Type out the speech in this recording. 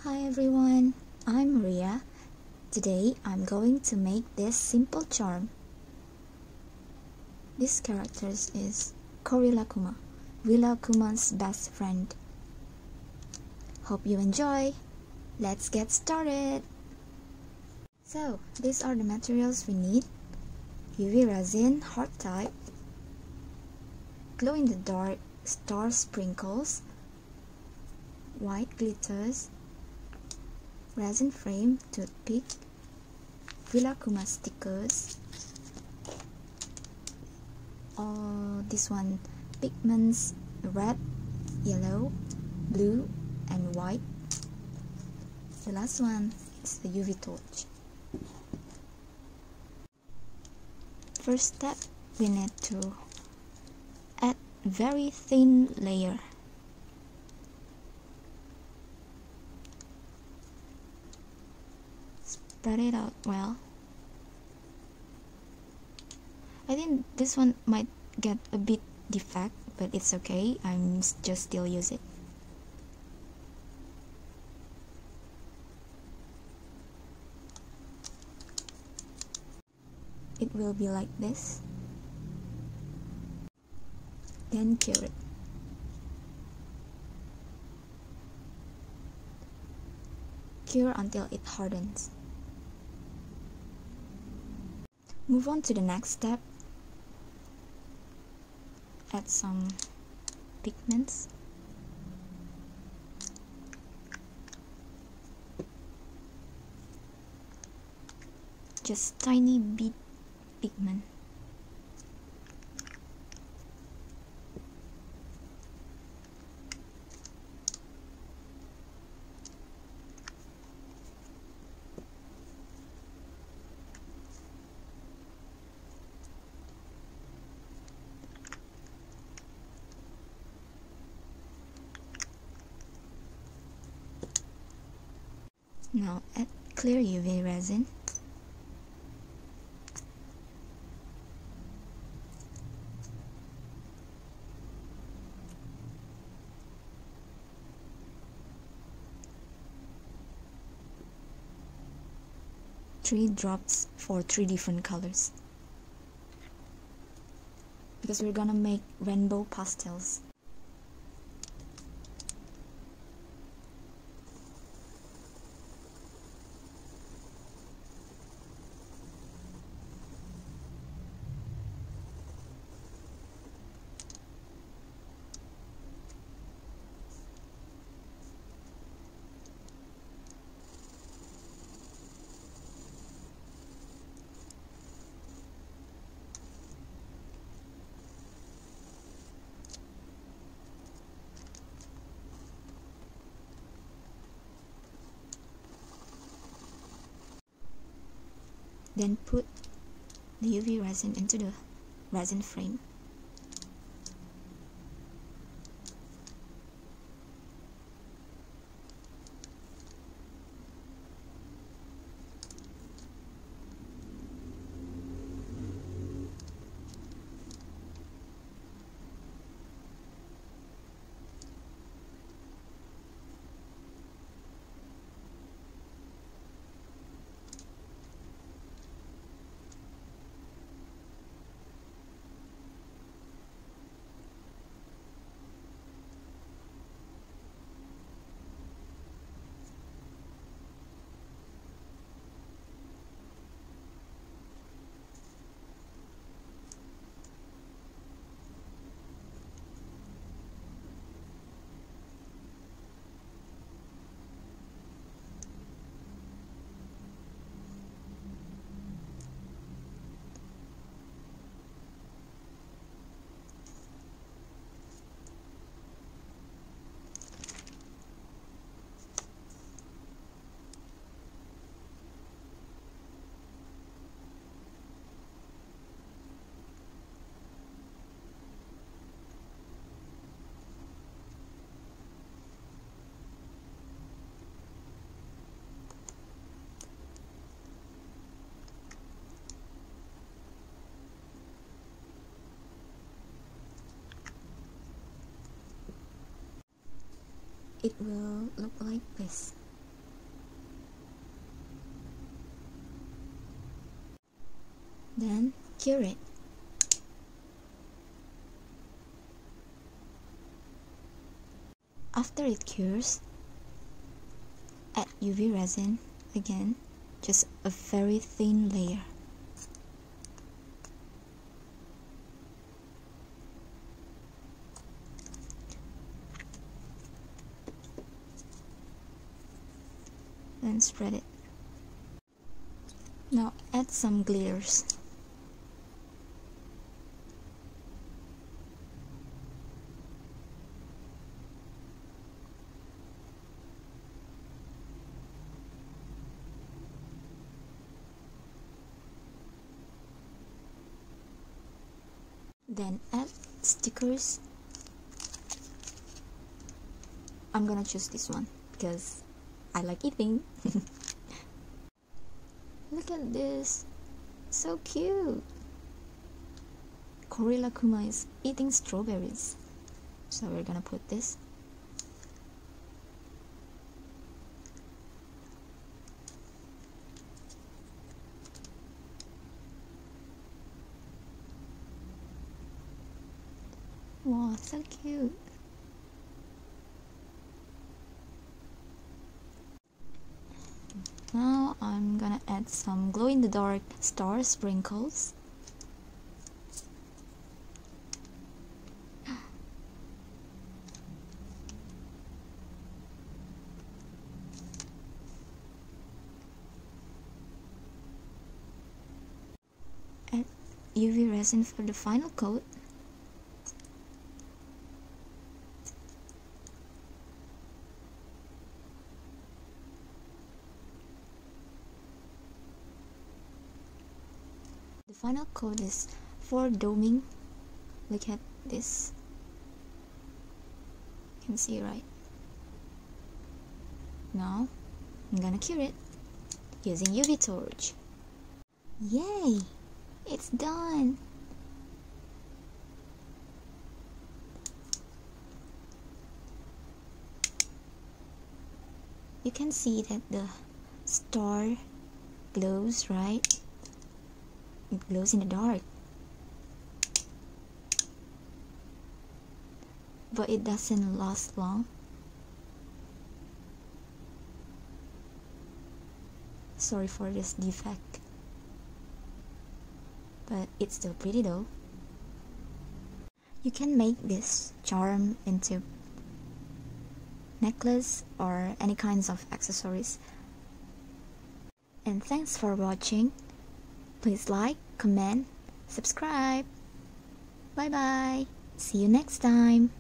Hi everyone, I'm Maria. Today I'm going to make this simple charm. This character is Korilakkuma, Rilakkuma's best friend. Hope you enjoy. Let's get started. So, these are the materials we need. UV resin, hard type, glow-in-the-dark star sprinkles, white glitters, resin frame, toothpick, Rilakkuma stickers, this one pigments, red, yellow, blue and white. The last one is the UV torch. First step, we need to add very thin layer. Spread it out well. I think this one might get a bit defect, but it's okay. I'm just still use it. It will be like this. Then cure it. Cure until it hardens. Move on to the next step. Add some pigments. Just tiny bit pigment. Now add clear UV resin. Three drops for 3 different colors. Because we're gonna make rainbow pastels. Then put the UV resin into the resin frame. It will look like this. Then cure it. After it cures, add UV resin again, just a very thin layer. Then spread it. Now add some glitters. Then add stickers. I'm gonna choose this one because I like eating. Look at this, so cute. Korilakkuma is eating strawberries. So we're gonna put this. Wow, so cute. Now I'm gonna add some glow-in-the-dark star sprinkles. Add UV resin for the final coat. The final coat is for doming. Look at this. You can see, right? Now I'm gonna cure it using UV torch. Yay! It's done! You can see that the star glows, right? It glows in the dark. But it doesn't last long. Sorry for this defect. But it's still pretty though. You can make this charm into necklace or any kinds of accessories. And thanks for watching. Please like, comment, subscribe. Bye bye. See you next time.